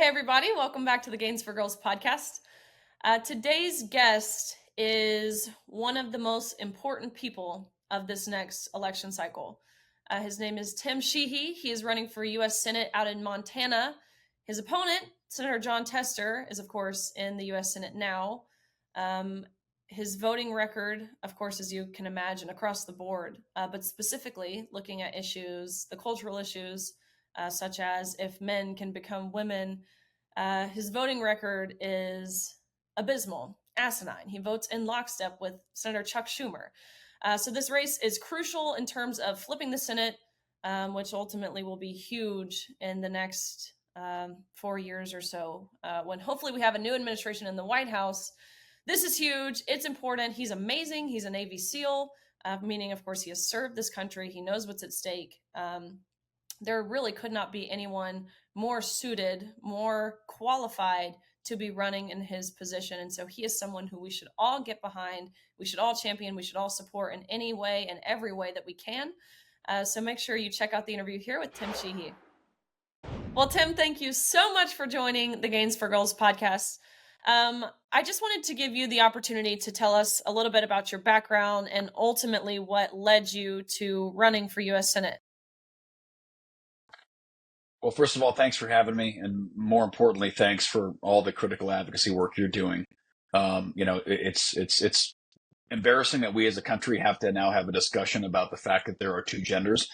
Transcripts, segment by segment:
Hey, everybody. Welcome back to the Gains for Girls podcast. Today's guest is one of the most important people of this next election cycle. His name is Tim Sheehy. He is running for U.S. Senate out in Montana. His opponent, Senator Jon Tester, is, of course, in the U.S. Senate now. His voting record, of course, as you can imagine, across the board, but specifically looking at issues, the cultural issues, such as if men can become women. His voting record is abysmal, asinine. He votes in lockstep with Senator Chuck Schumer. So this race is crucial in terms of flipping the Senate, which ultimately will be huge in the next 4 years or so, when hopefully we have a new administration in the White House. This is huge. It's important. He's amazing. He's a Navy SEAL, meaning, of course, he has served this country. He knows what's at stake. There really could not be anyone more suited, more qualified to be running in his position. And so he is someone who we should all get behind, we should all champion, we should all support in any way and every way that we can. So make sure you check out the interview here with Tim Sheehy. Well, Tim, thank you so much for joining the Gains for Girls podcast. I just wanted to give you the opportunity to tell us a little bit about your background and ultimately what led you to running for U.S. Senate. Well, first of all, thanks for having me. And more importantly, thanks for all the critical advocacy work you're doing. It's embarrassing that we as a country have to now have a discussion about the fact that there are two genders.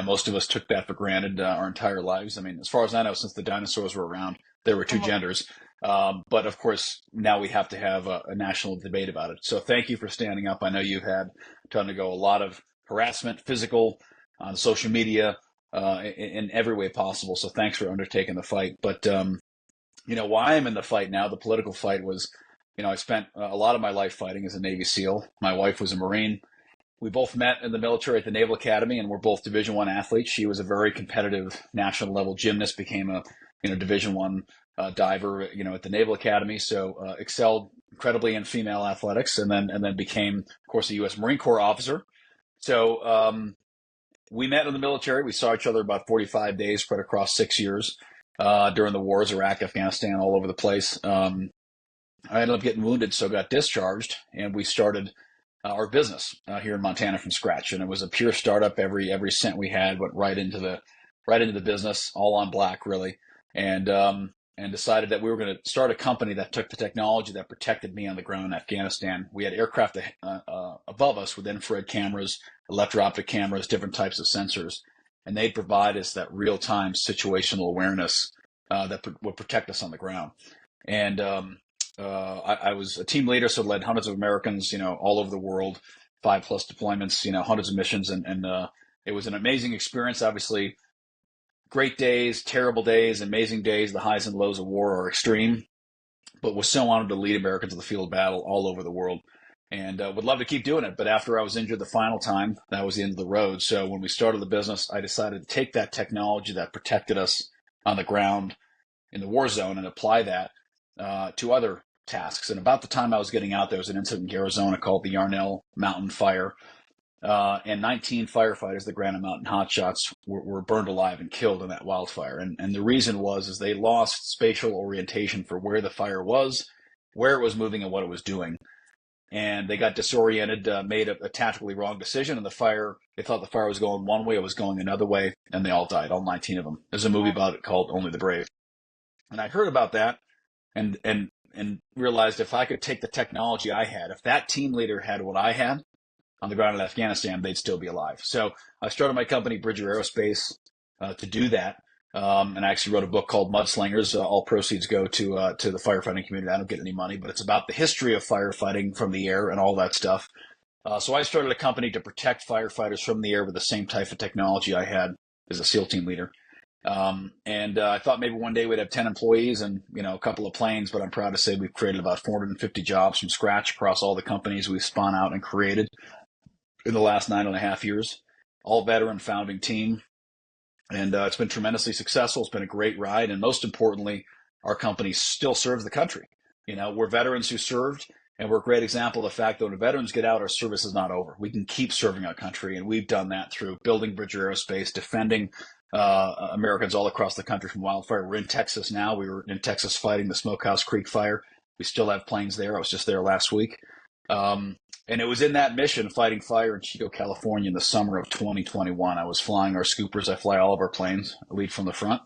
Most of us took that for granted our entire lives. I mean, as far as I know, since the dinosaurs were around, there were two genders. But of course, now we have to have a national debate about it. So thank you for standing up. I know you've had to undergo a lot of harassment, physical, on social media, in every way possible. So thanks for undertaking the fight. But, why I'm in the fight now, the political fight was, I spent a lot of my life fighting as a Navy SEAL. My wife was a Marine. We both met in the military at the Naval Academy, and we're both Division I athletes. She was a very competitive national level gymnast, became a, Division I diver, at the Naval Academy. So excelled incredibly in female athletics, and then became, of course, a U.S. Marine Corps officer. So we met in the military. We saw each other about 45 days spread across 6 years during the wars, Iraq, Afghanistan, all over the place. I ended up getting wounded, so got discharged, and we started our business here in Montana from scratch. And it was a pure startup. Every cent we had went right into the business, all on black, really. And decided that we were going to start a company that took the technology that protected me on the ground in Afghanistan. We had aircraft above us with infrared cameras, electro-optic cameras, different types of sensors, and they'd provide us that real-time situational awareness that would protect us on the ground. And I was a team leader, so led hundreds of Americans, all over the world, 5+ deployments, hundreds of missions, and it was an amazing experience. Obviously, great days, terrible days, amazing days. The highs and lows of war are extreme, but was so honored to lead Americans to the field of battle all over the world, and would love to keep doing it. But after I was injured the final time, that was the end of the road. So when we started the business, I decided to take that technology that protected us on the ground in the war zone and apply that to other tasks. And about the time I was getting out, there was an incident in Arizona called the Yarnell Mountain Fire. And 19 firefighters, the Granite Mountain Hotshots, were burned alive and killed in that wildfire. And the reason is they lost spatial orientation for where the fire was, where it was moving, and what it was doing. And they got disoriented, made a tactically wrong decision, and they thought the fire was going one way, it was going another way, and they all died, all 19 of them. There's a movie about it called Only the Brave. And I heard about that and realized if I could take the technology I had, if that team leader had what I had on the ground in Afghanistan, they'd still be alive. So I started my company, Bridger Aerospace, to do that. And I actually wrote a book called Mudslingers. All proceeds go to the firefighting community. I don't get any money, but it's about the history of firefighting from the air and all that stuff. So I started a company to protect firefighters from the air with the same type of technology I had as a SEAL team leader. And I thought maybe one day we'd have 10 employees and, a couple of planes, but I'm proud to say we've created about 450 jobs from scratch across all the companies we've spun out and created in the last 9.5 years, all veteran founding team. And it's been tremendously successful. It's been a great ride. And most importantly, our company still serves the country. We're veterans who served, and we're a great example of the fact that when veterans get out, our service is not over. We can keep serving our country. And we've done that through building Bridger Aerospace, defending Americans all across the country from wildfire. We're in Texas now. We were in Texas fighting the Smokehouse Creek fire. We still have planes there. I was just there last week. And it was in that mission, fighting fire in Chico, California in the summer of 2021. I was flying our scoopers. I fly all of our planes, I lead from the front.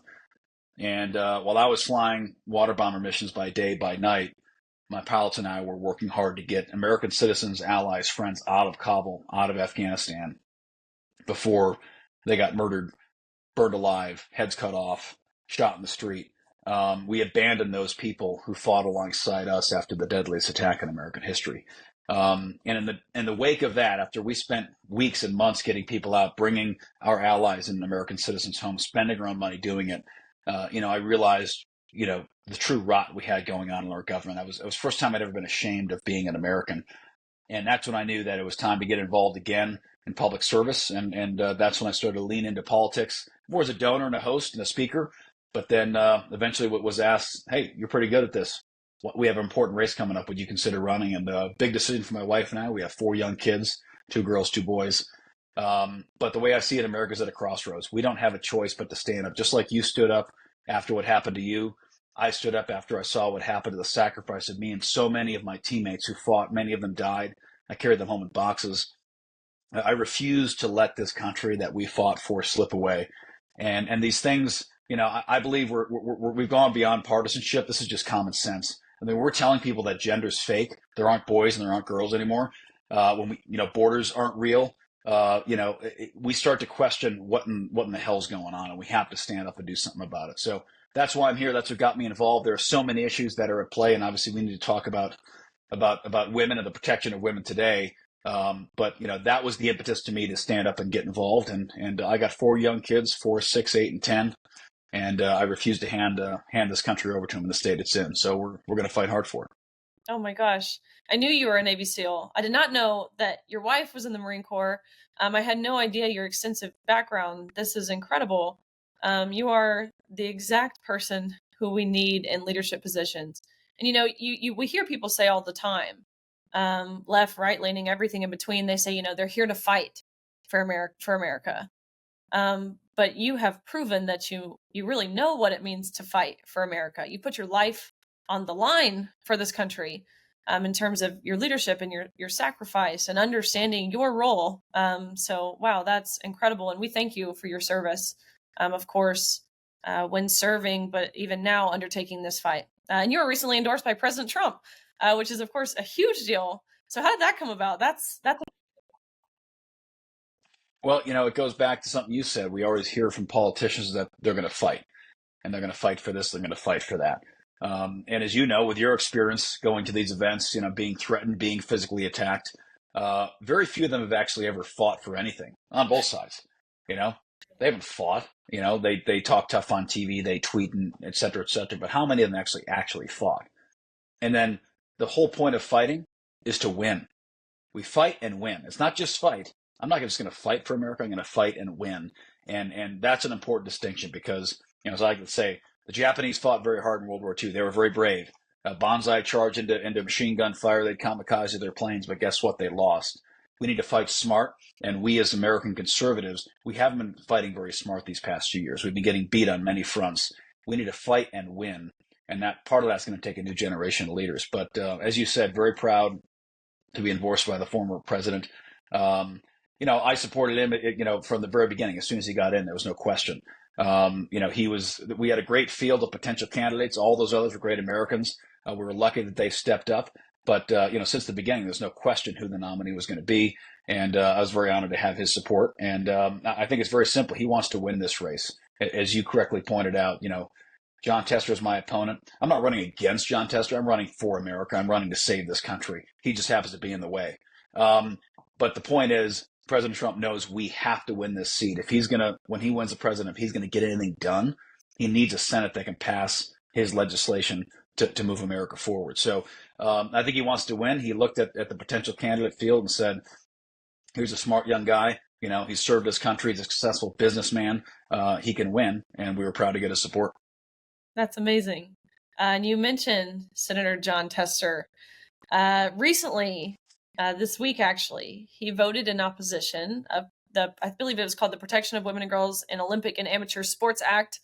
And while I was flying water bomber missions by day, by night, my pilots and I were working hard to get American citizens, allies, friends out of Kabul, out of Afghanistan before they got murdered, burned alive, heads cut off, shot in the street. We abandoned those people who fought alongside us after the deadliest attack in American history. And in the wake of that, after we spent weeks and months getting people out, bringing our allies and American citizens home, spending our own money doing it, I realized, the true rot we had going on in our government. It was the first time I'd ever been ashamed of being an American. And that's when I knew that it was time to get involved again in public service. And that's when I started to lean into politics, more as a donor and a host and a speaker. But then eventually was asked, hey, you're pretty good at this. We have an important race coming up. Would you consider running? And big decision for my wife and I. We have 4 young kids, 2 girls, 2 boys. But the way I see it, America's at a crossroads. We don't have a choice but to stand up. Just like you stood up after what happened to you, I stood up after I saw what happened to the sacrifice of me and so many of my teammates who fought. Many of them died. I carried them home in boxes. I refuse to let this country that we fought for slip away. And these things, I believe we've gone beyond partisanship. This is just common sense. I mean, we're telling people that gender's fake. There aren't boys and there aren't girls anymore. When borders aren't real. We start to question what in the hell's going on, and we have to stand up and do something about it. So that's why I'm here. That's what got me involved. There are so many issues that are at play, and obviously we need to talk about women and the protection of women today. But that was the impetus to me to stand up and get involved. And I got 4 young kids, 4, 6, 8, and 10, and I refuse to hand this country over to them in the state it's in. So we're going to fight hard for it. Oh my gosh. I knew you were a Navy SEAL. I did not know that your wife was in the Marine Corps. I had no idea your extensive background. This is incredible. You are the exact person who we need in leadership positions. And we hear people say all the time, left, right leaning, everything in between. They say, they're here to fight for America. But you have proven that you really know what it means to fight for America. You put your life on the line for this country, in terms of your leadership and your sacrifice and understanding your role. So, wow, that's incredible. And we thank you for your service, of course, when serving, but even now undertaking this fight. And you were recently endorsed by President Trump, which is, of course, a huge deal. So how did that come about? That's Well, it goes back to something you said. We always hear from politicians that they're going to fight, and they're going to fight for this, they're going to fight for that. And as you know, with your experience going to these events, being threatened, being physically attacked, very few of them have actually ever fought for anything on both sides. They haven't fought. They talk tough on TV, they tweet, and et cetera, but how many of them actually fought? And then the whole point of fighting is to win. We fight and win. It's not just fight. I'm not just going to fight for America. I'm going to fight and win. And that's an important distinction because, as I like to say, the Japanese fought very hard in World War II. They were very brave. A banzai charge into machine gun fire. They'd kamikaze their planes, but guess what? They lost. We need to fight smart. And we as American conservatives, we haven't been fighting very smart these past few years. We've been getting beat on many fronts. We need to fight and win. And that part of that's going to take a new generation of leaders. But as you said, very proud to be endorsed by the former president. I supported him, from the very beginning. As soon as he got in, there was no question. We had a great field of potential candidates. All those others were great Americans. We were lucky that they stepped up. But, since the beginning, there's no question who the nominee was going to be. And I was very honored to have his support. And I think it's very simple. He wants to win this race. As you correctly pointed out, John Tester is my opponent. I'm not running against John Tester. I'm running for America. I'm running to save this country. He just happens to be in the way. But the point is, President Trump knows we have to win this seat. When he wins the president, if he's going to get anything done, he needs a Senate that can pass his legislation to move America forward. So I think he wants to win. He looked at the potential candidate field and said, here's a smart young guy. He's served his country. He's a successful businessman. He can win. And we were proud to get his support. That's amazing. And you mentioned Senator John Tester. Recently, this week, actually, he voted in opposition of I believe it was called the Protection of Women and Girls in Olympic and Amateur Sports Act.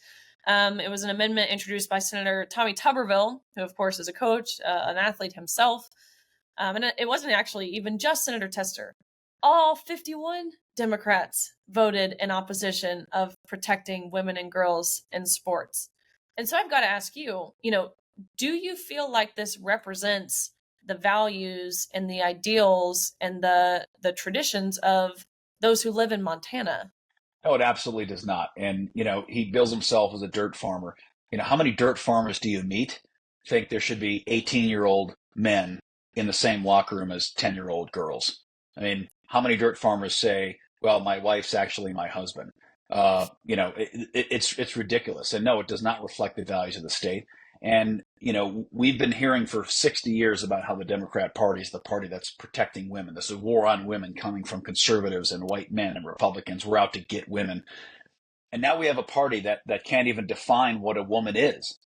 It was an amendment introduced by Senator Tommy Tuberville, who, of course, is a coach, an athlete himself. And it wasn't actually even just Senator Tester. All 51 Democrats voted in opposition of protecting women and girls in sports. And so I've got to ask you, do you feel like this represents the values and the ideals and the traditions of those who live in Montana? No, it absolutely does not. And, he bills himself as a dirt farmer. How many dirt farmers do you meet think there should be 18-year-old men in the same locker room as 10-year-old girls? I mean, how many dirt farmers say, well, my wife's actually my husband? It's ridiculous. And no, it does not reflect the values of the state. And, we've been hearing for 60 years about how the Democrat Party is the party that's protecting women. This is a war on women coming from conservatives and white men and Republicans. We're out to get women. And now we have a party that can't even define what a woman is.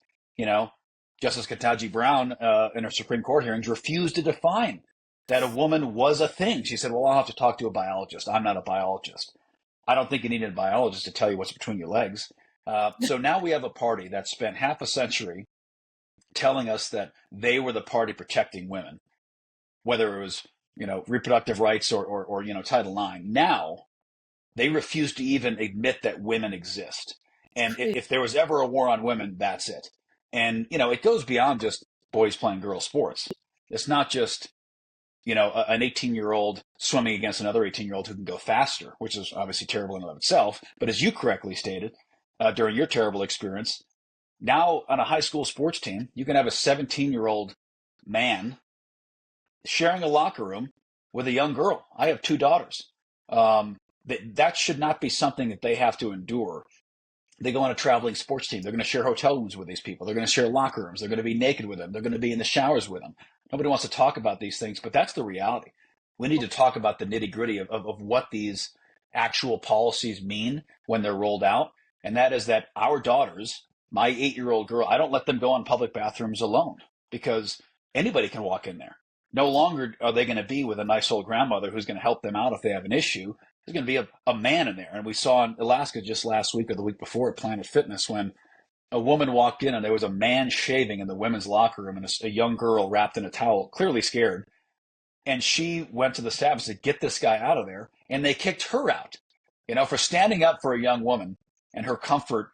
Justice Ketanji Brown in her Supreme Court hearings refused to define that a woman was a thing. She said, well, I'll have to talk to a biologist. I'm not a biologist. I don't think you need a biologist to tell you what's between your legs. So now we have a party that spent half a century telling us that they were the party protecting women, whether it was, reproductive rights or Title IX. Now they refuse to even admit that women exist. And if there was ever a war on women, that's it. And, it goes beyond just boys playing girls sports. It's not just, an 18-year-old swimming against another 18-year-old who can go faster, which is obviously terrible in and of itself. But as you correctly stated during your terrible experience, now on a high school sports team, you can have a 17-year-old man sharing a locker room with a young girl. I have two daughters. That should not be something that they have to endure. They go on a traveling sports team. They're going to share hotel rooms with these people. They're going to share locker rooms. They're going to be naked with them. They're going to be in the showers with them. Nobody wants to talk about these things, but that's the reality. We need to talk about the nitty gritty of what these actual policies mean when they're rolled out. And that is that our daughters, my 8-year-old girl, I don't let them go on public bathrooms alone because anybody can walk in there. No longer are they going to be with a nice old grandmother who's going to help them out if they have an issue. There's going to be a man in there. And we saw in Alaska just last week or the week before at Planet Fitness when a woman walked in and there was a man shaving in the women's locker room and a young girl wrapped in a towel, clearly scared. And she went to the staff and said, get this guy out of there. And they kicked her out, for standing up for a young woman and her comfort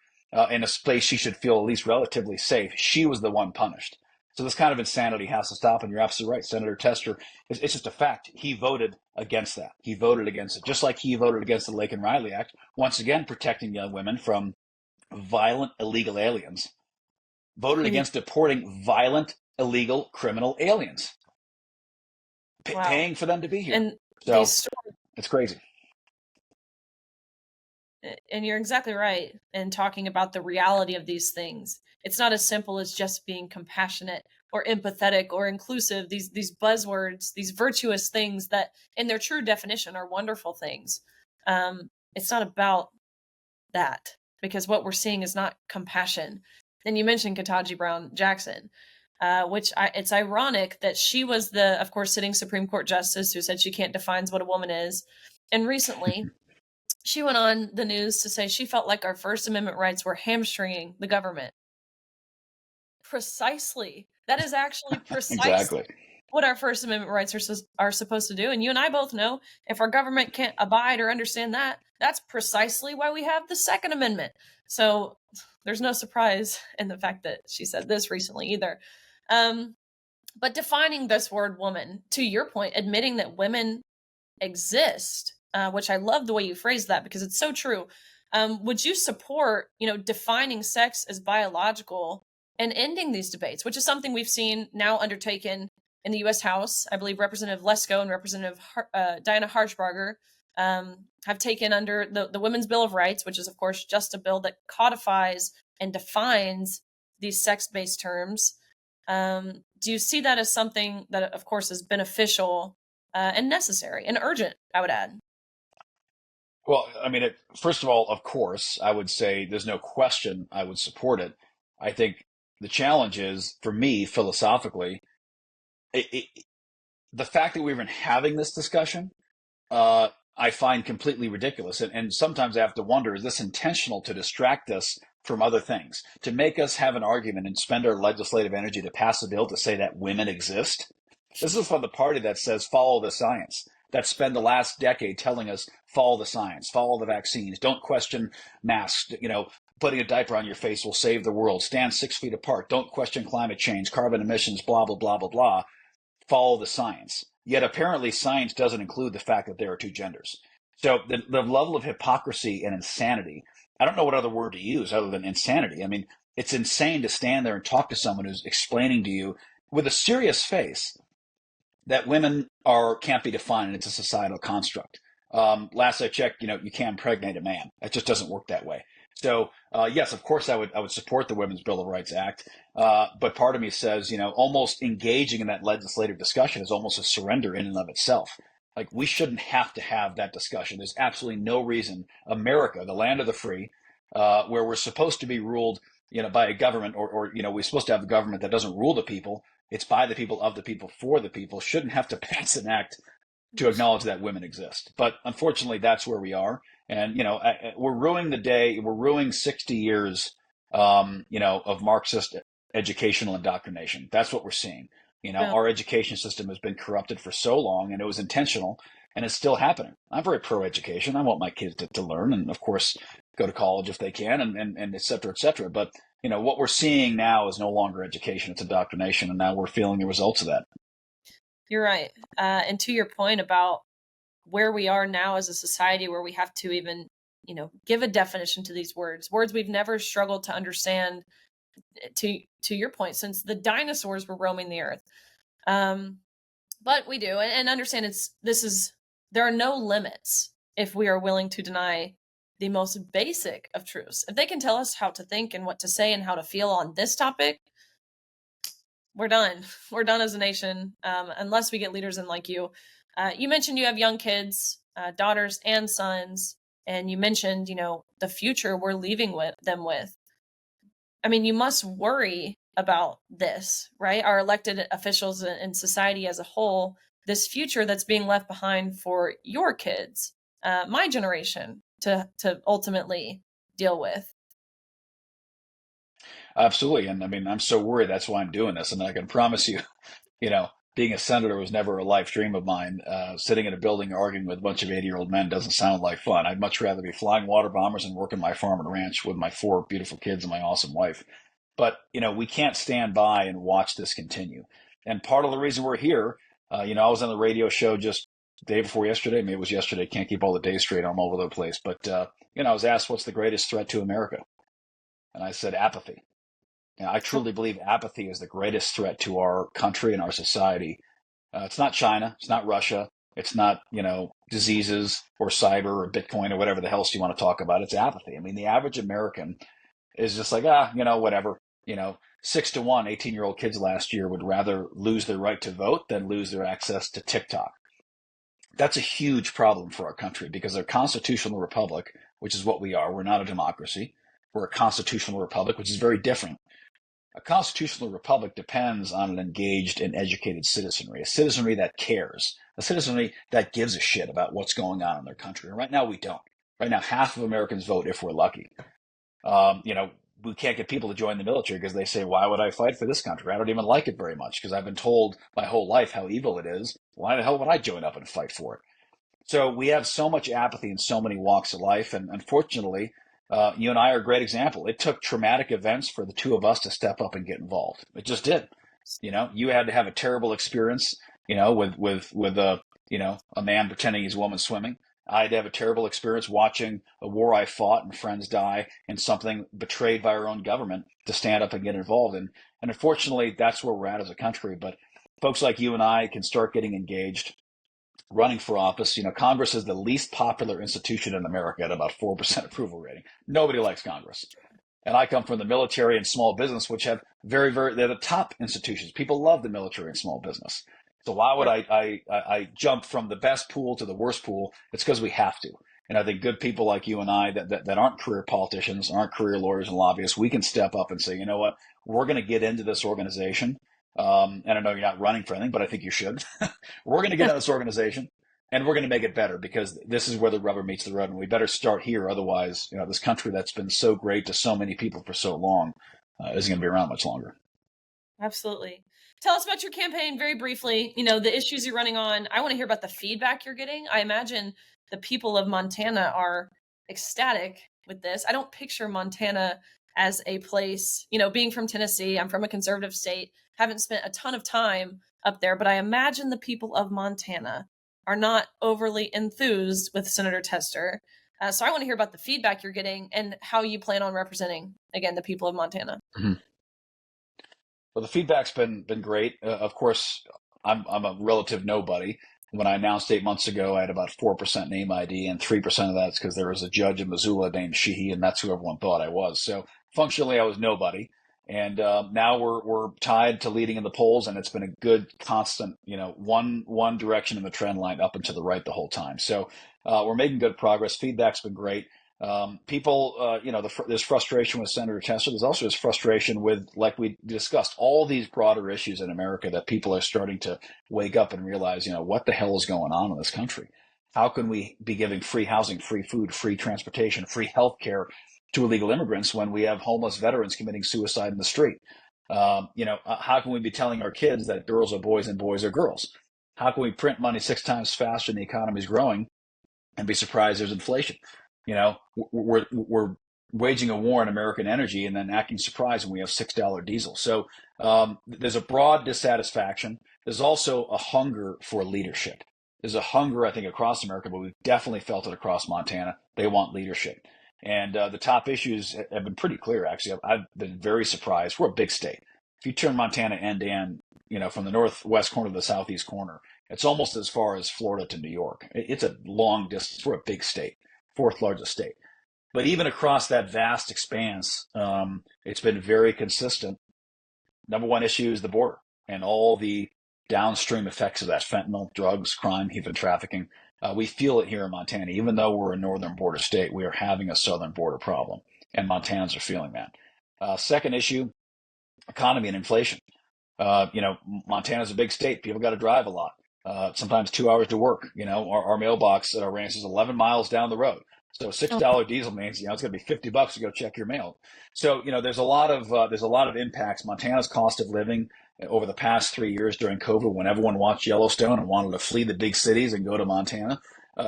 in a place she should feel at least relatively safe. She was the one punished. So this kind of insanity has to stop, and you're absolutely right. Senator Tester, it's just a fact. He voted against that. He voted against it, just like he voted against the Laken Riley Act, once again protecting young women from violent, illegal aliens. Voted against deporting violent, illegal, criminal aliens, paying for them to be here. And so it's crazy. And you're exactly right in talking about the reality of these things. It's not as simple as just being compassionate or empathetic or inclusive. These buzzwords, these virtuous things that in their true definition are wonderful things. It's not about that, because what we're seeing is not compassion. And you mentioned Ketanji Brown Jackson, it's ironic that she was of course, sitting Supreme Court justice who said she can't define what a woman is. And recently, she went on the news to say she felt like our First Amendment rights were hamstringing the government. Precisely. That is actually precisely exactly what our First Amendment rights are supposed to do. And you and I both know if our government can't abide or understand that, that's precisely why we have the Second Amendment. So there's no surprise in the fact that she said this recently either. But defining this word woman, to your point, admitting that women exist, which I love the way you phrased that because it's so true. Would you support, defining sex as biological and ending these debates, which is something we've seen now undertaken in the U.S. House? I believe Representative Lesko and Representative Diana Harshbarger have taken under the Women's Bill of Rights, which is, of course, just a bill that codifies and defines these sex-based terms. Do you see that as something that, of course, is beneficial and necessary and urgent, I would add? Well, I mean, first of all, of course, I would say there's no question I would support it. I think the challenge is, for me, philosophically, the fact that we're even having this discussion I find completely ridiculous. And sometimes I have to wonder, is this intentional to distract us from other things, to make us have an argument and spend our legislative energy to pass a bill to say that women exist? This is from the party that says follow the science, that spend the last decade telling us follow the science, follow the vaccines, don't question masks, putting a diaper on your face will save the world, stand 6 feet apart, don't question climate change, carbon emissions, blah, blah, blah, blah, blah, follow the science. Yet apparently science doesn't include the fact that there are two genders. So the level of hypocrisy and insanity, I don't know what other word to use other than insanity. I mean, it's insane to stand there and talk to someone who's explaining to you with a serious face that women can't be defined and it's a societal construct. Last I checked, you can't impregnate a man. It just doesn't work that way. So yes, of course, I would support the Women's Bill of Rights Act, but part of me says, almost engaging in that legislative discussion is almost a surrender in and of itself. Like we shouldn't have to have that discussion. There's absolutely no reason. America, the land of the free, where we're supposed to be ruled, by a government, or we're supposed to have a government that doesn't rule the people. It's by the people, of the people, for the people. Shouldn't have to pass an act to acknowledge that women exist. But unfortunately, that's where we are. And, we're ruining the day. We're ruining 60 years, of Marxist educational indoctrination. That's what we're seeing. Yeah. Our education system has been corrupted for so long, and it was intentional, and it's still happening. I'm very pro-education. I want my kids to learn, and of course, go to college if they can, and et cetera, et cetera. But, what we're seeing now is no longer education. It's indoctrination, and now we're feeling the results of that. You're right. And to your point about where we are now as a society, where we have to even, give a definition to these words we've never struggled to understand, to your point, since the dinosaurs were roaming the earth. But we do, and understand there are no limits if we are willing to deny the most basic of truths. If they can tell us how to think and what to say and how to feel on this topic, we're done. We're done as a nation, unless we get leaders in like you. You mentioned you have young kids, daughters and sons, and you mentioned, the future we're leaving them with. I mean, you must worry about this, right? Our elected officials and society as a whole, this future that's being left behind for your kids, my generation, to ultimately deal with. Absolutely. And I mean, I'm so worried. That's why I'm doing this. And I can promise you, being a senator was never a life dream of mine. Sitting in a building arguing with a bunch of 80-year-old men doesn't sound like fun. I'd much rather be flying water bombers and working my farm and ranch with my 4 beautiful kids and my awesome wife. But, we can't stand by and watch this continue. And part of the reason we're here, I was on the radio show just the day before yesterday. Maybe it was yesterday. Can't keep all the days straight. I'm all over the place. But, I was asked, what's the greatest threat to America? And I said, apathy. I truly believe apathy is the greatest threat to our country and our society. It's not China. It's not Russia. It's not, diseases or cyber or Bitcoin or whatever the hell you want to talk about. It's apathy. I mean, the average American is just like, whatever. 6-1, 18-year-old kids last year would rather lose their right to vote than lose their access to TikTok. That's a huge problem for our country because a constitutional republic, which is what we are, we're not a democracy. We're a constitutional republic, which is very different. A constitutional republic depends on an engaged and educated citizenry, a citizenry that cares, a citizenry that gives a shit about what's going on in their country. And right now we don't. Right now, half of Americans vote if we're lucky. We can't get people to join the military because they say, why would I fight for this country? I don't even like it very much because I've been told my whole life how evil it is. Why the hell would I join up and fight for it? So we have so much apathy in so many walks of life. And unfortunately, you and I are a great example. It took traumatic events for the two of us to step up and get involved. It just did. You had to have a terrible experience, with a man pretending he's a woman swimming. I had to have a terrible experience watching a war I fought and friends die and something betrayed by our own government to stand up and get involved. And unfortunately, that's where we're at as a country. But folks like you and I can start getting engaged, running for office. Congress is the least popular institution in America at about 4% approval rating. Nobody likes Congress. And I come from the military and small business, which have they're the top institutions. People love the military and small business. So why would I jump from the best pool to the worst pool? It's because we have to. And I think good people like you and I that aren't career politicians, aren't career lawyers and lobbyists, we can step up and say, you know what, we're going to get into this organization. And I know you're not running for anything, but I think you should. We're going to get into this organization and we're going to make it better because this is where the rubber meets the road, and we better start here. Otherwise, this country that's been so great to so many people for so long isn't going to be around much longer. Absolutely. Tell us about your campaign very briefly, the issues you're running on. I want to hear about the feedback you're getting. I imagine the people of Montana are ecstatic with this. I don't picture Montana as a place, being from Tennessee, I'm from a conservative state, haven't spent a ton of time up there, but I imagine the people of Montana are not overly enthused with Senator Tester. So I want to hear about the feedback you're getting and how you plan on representing, again, the people of Montana. Mm-hmm. Well, the feedback's been great. Of course, I'm a relative nobody. When I announced 8 months ago, I had about 4% name ID, and 3% of that's because there was a judge in Missoula named Sheehy, and that's who everyone thought I was. So functionally, I was nobody. And now we're tied to leading in the polls, and it's been a good, constant, one direction in the trend line up and to the right the whole time. So we're making good progress. Feedback's been great. People, there's frustration with Senator Tester. There's also this frustration with, like we discussed, all these broader issues in America that people are starting to wake up and realize, what the hell is going on in this country? How can we be giving free housing, free food, free transportation, free health care to illegal immigrants when we have homeless veterans committing suicide in the street? How can we be telling our kids that girls are boys and boys are girls? How can we print money 6 times faster than the economy is growing and be surprised there's inflation? We're waging a war on American energy and then acting surprised when we have $6 diesel. So there's a broad dissatisfaction. There's also a hunger for leadership. There's a hunger, I think, across America, but we've definitely felt it across Montana. They want leadership. And the top issues have been pretty clear, actually. I've been very surprised. We're a big state. If you turn Montana end to end, from the northwest corner to the southeast corner, it's almost as far as Florida to New York. It's a long distance. We're a big state, fourth largest state. But even across that vast expanse, it's been very consistent. Number one issue is the border and all the downstream effects of that: fentanyl, drugs, crime, human trafficking. We feel it here in Montana. Even though we're a northern border state, we are having a southern border problem, and Montanans are feeling that. Second issue, economy and inflation. Montana's a big state. People got to drive a lot. Sometimes 2 hours to work. Our mailbox at our ranch is 11 miles down the road. So $6 diesel means, it's going to be $50 to go check your mail. So, there's a lot of impacts. Montana's cost of living over the past 3 years during COVID, when everyone watched Yellowstone and wanted to flee the big cities and go to Montana,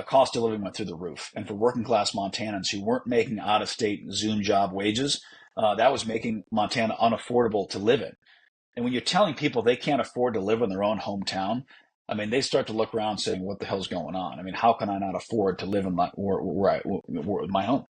cost of living went through the roof. And for working class Montanans who weren't making out of state Zoom job wages, that was making Montana unaffordable to live in. And when you're telling people they can't afford to live in their own hometown, they start to look around saying, what the hell's going on? How can I not afford to live in my home?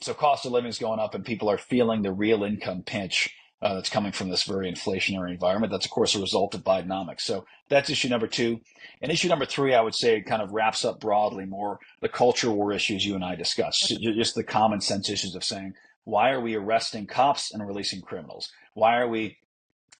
So cost of living is going up, and people are feeling the real income pinch that's coming from this very inflationary environment. That's, of course, a result of Bidenomics. So that's issue number two. And issue number three, I would say, kind of wraps up broadly more the culture war issues you and I discussed, just the common sense issues of saying, why are we arresting cops and releasing criminals? Why are we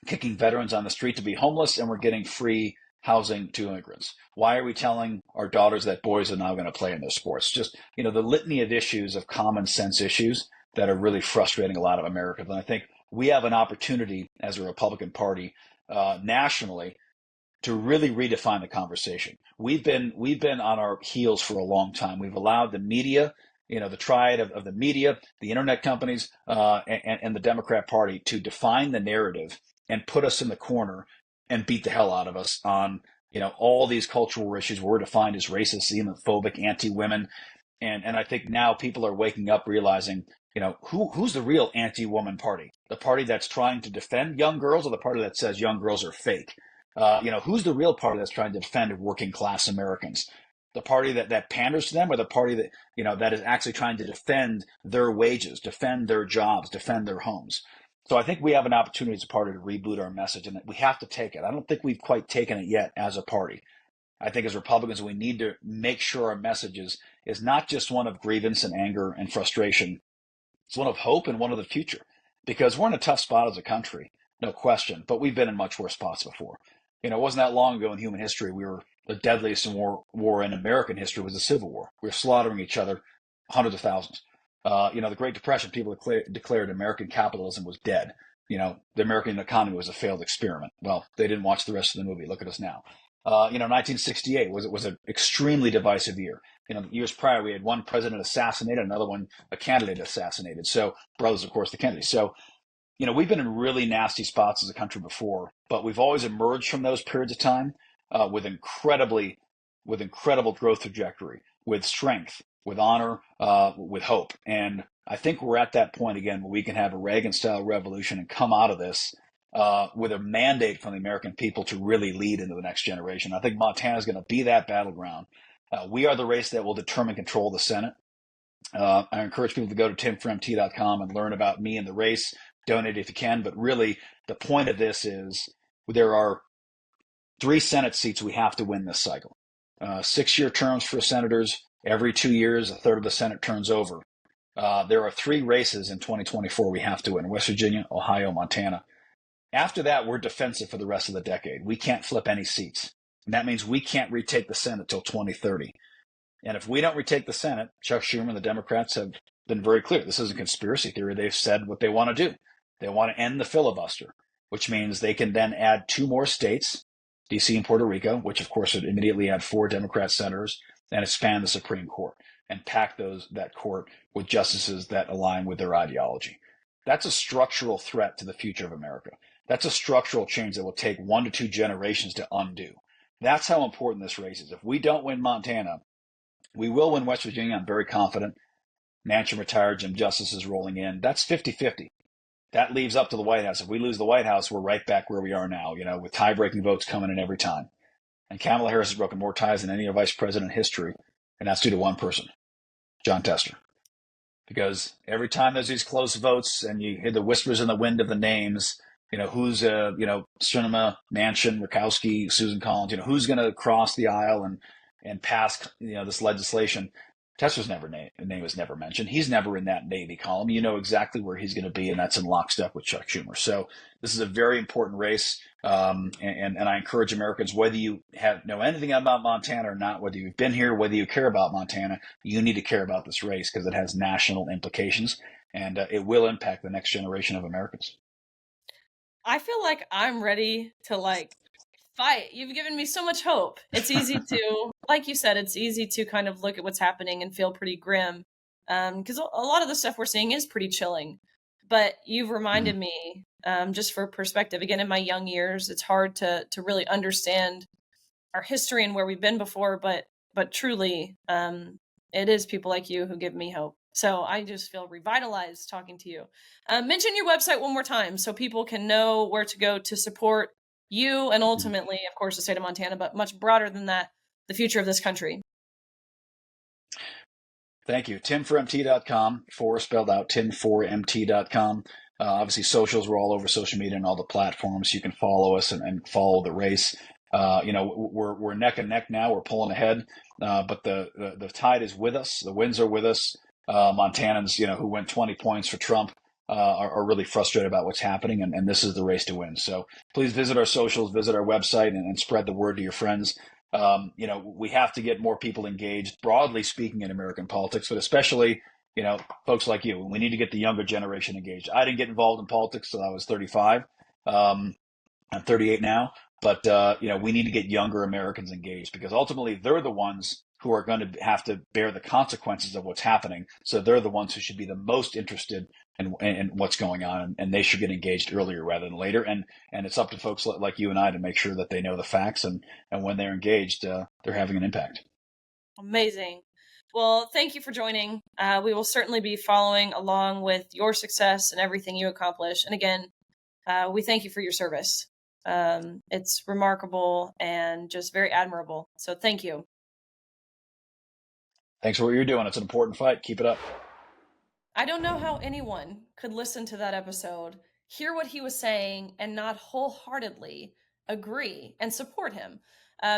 kicking veterans on the street to be homeless and we're getting free housing to immigrants? Why are we telling our daughters that boys are now going to play in their sports? Just, the litany of issues, of common sense issues that are really frustrating a lot of Americans. And I think we have an opportunity as a Republican Party nationally to really redefine the conversation. We've been on our heels for a long time. We've allowed the media, the triad of the media, the internet companies, and the Democrat Party to define the narrative and put us in the corner and beat the hell out of us on, all these cultural issues we're defined as racist, xenophobic, anti-women. And I think now people are waking up realizing, who's the real anti-woman party? The party that's trying to defend young girls, or the party that says young girls are fake? Who's the real party that's trying to defend working class Americans? The party that panders to them, or the party that, that is actually trying to defend their wages, defend their jobs, defend their homes? So I think we have an opportunity as a party to reboot our message, and we have to take it. I don't think we've quite taken it yet as a party. I think as Republicans, we need to make sure our message is not just one of grievance and anger and frustration. It's one of hope and one of the future, because we're in a tough spot as a country, no question, but we've been in much worse spots before. It wasn't that long ago in human history, the deadliest war in American history was the Civil War. We were slaughtering each other, hundreds of thousands. The Great Depression, people declared American capitalism was dead. The American economy was a failed experiment. Well, they didn't watch the rest of the movie. Look at us now. 1968 was an extremely divisive year. Years prior, we had one president assassinated, another one, a candidate assassinated. So brothers, of course, the Kennedys. So we've been in really nasty spots as a country before, but we've always emerged from those periods of time with incredible growth trajectory, with strength, with honor, with hope. And I think we're at that point again where we can have a Reagan-style revolution and come out of this with a mandate from the American people to really lead into the next generation. I think Montana is going to be that battleground. We are the race that will determine control of the Senate. I encourage people to go to timformt.com and learn about me and the race. Donate if you can. But really, the point of this is there are 3 Senate seats we have to win this cycle. 6-year terms for senators. Every 2 years, a third of the Senate turns over. There are 3 races in 2024 we have to win: West Virginia, Ohio, Montana. After that, we're defensive for the rest of the decade. We can't flip any seats. And that means we can't retake the Senate till 2030. And if we don't retake the Senate, Chuck Schumer and the Democrats have been very clear. This isn't conspiracy theory. They've said what they want to do. They want to end the filibuster, which means they can then add 2 more states, D.C. and Puerto Rico, which of course would immediately add 4 Democrat senators, and expand the Supreme Court and pack that court with justices that align with their ideology. That's a structural threat to the future of America. That's a structural change that will take 1 to 2 generations to undo. That's how important this race is. If we don't win Montana, we will win West Virginia. I'm very confident. Manchin retired, Jim Justice is rolling in. That's 50-50. That leaves up to the White House. If we lose the White House, we're right back where we are now, with tie-breaking votes coming in every time. And Kamala Harris has broken more ties than any other vice president in history, and that's due to one person, John Tester. Because every time there's these close votes and you hear the whispers in the wind of the names, who's, Sinema, Manchin, Murkowski, Susan Collins, who's going to cross the aisle and pass, this legislation. Tester's name was never mentioned. He's never in that Navy column. You know exactly where he's going to be, and that's in lockstep with Chuck Schumer. So this is a very important race, and I encourage Americans, whether you know anything about Montana or not, whether you've been here, whether you care about Montana, you need to care about this race because it has national implications, and it will impact the next generation of Americans. I feel like I'm ready to fight. You've given me so much hope. It's easy to, like you said, it's easy to kind of look at what's happening and feel pretty grim. Because a lot of the stuff we're seeing is pretty chilling. But you've reminded me, just for perspective, again, in my young years, it's hard to really understand our history and where we've been before, but truly, it is people like you who give me hope. So I just feel revitalized talking to you. Mention your website one more time so people can know where to go to support you and ultimately, of course, the state of Montana, but much broader than that, the future of this country. Thank you. Timformt.com, for spelled out, timformt.com. Obviously, socials, we're all over social media and all the platforms. You can follow us and follow the race. We're neck and neck now. We're pulling ahead, but the tide is with us. The winds are with us. Montanans, who went 20 points for Trump, are really frustrated about what's happening, and this is the race to win. So please visit our socials, visit our website, and spread the word to your friends. We have to get more people engaged, broadly speaking, in American politics, but especially, folks like you. We need to get the younger generation engaged. I didn't get involved in politics until I was 35. I'm 38 now, but we need to get younger Americans engaged because ultimately they're the ones who are going to have to bear the consequences of what's happening. So they're the ones who should be the most interested in what's going on, and they should get engaged earlier rather than later. And it's up to folks like you and I to make sure that they know the facts, and when they're engaged, they're having an impact. Amazing. Well, thank you for joining. We will certainly be following along with your success and everything you accomplish. And again, we thank you for your service. It's remarkable and just very admirable. So thank you. Thanks for what you're doing. It's an important fight. Keep it up. I don't know how anyone could listen to that episode, hear what he was saying, and not wholeheartedly agree and support him.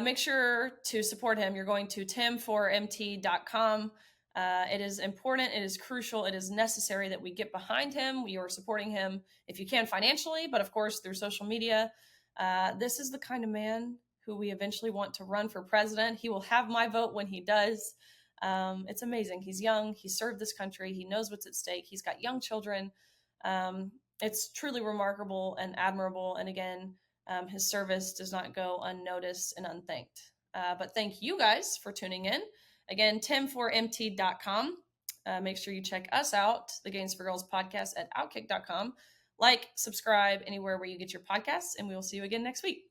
Make sure to support him. You're going to tim4mt.com. It is important. It is crucial. It is necessary that we get behind him. We are supporting him if you can financially, but of course through social media. This is the kind of man who we eventually want to run for president. He will have my vote when he does. It's amazing. He's young. He served this country. He knows what's at stake. He's got young children. It's truly remarkable and admirable. And again, His service does not go unnoticed and unthanked. But thank you guys for tuning in. Again, tim4mt.com. Make sure you check us out, the Gains for Girls podcast at OutKick.com. Like, subscribe anywhere where you get your podcasts, and we will see you again next week.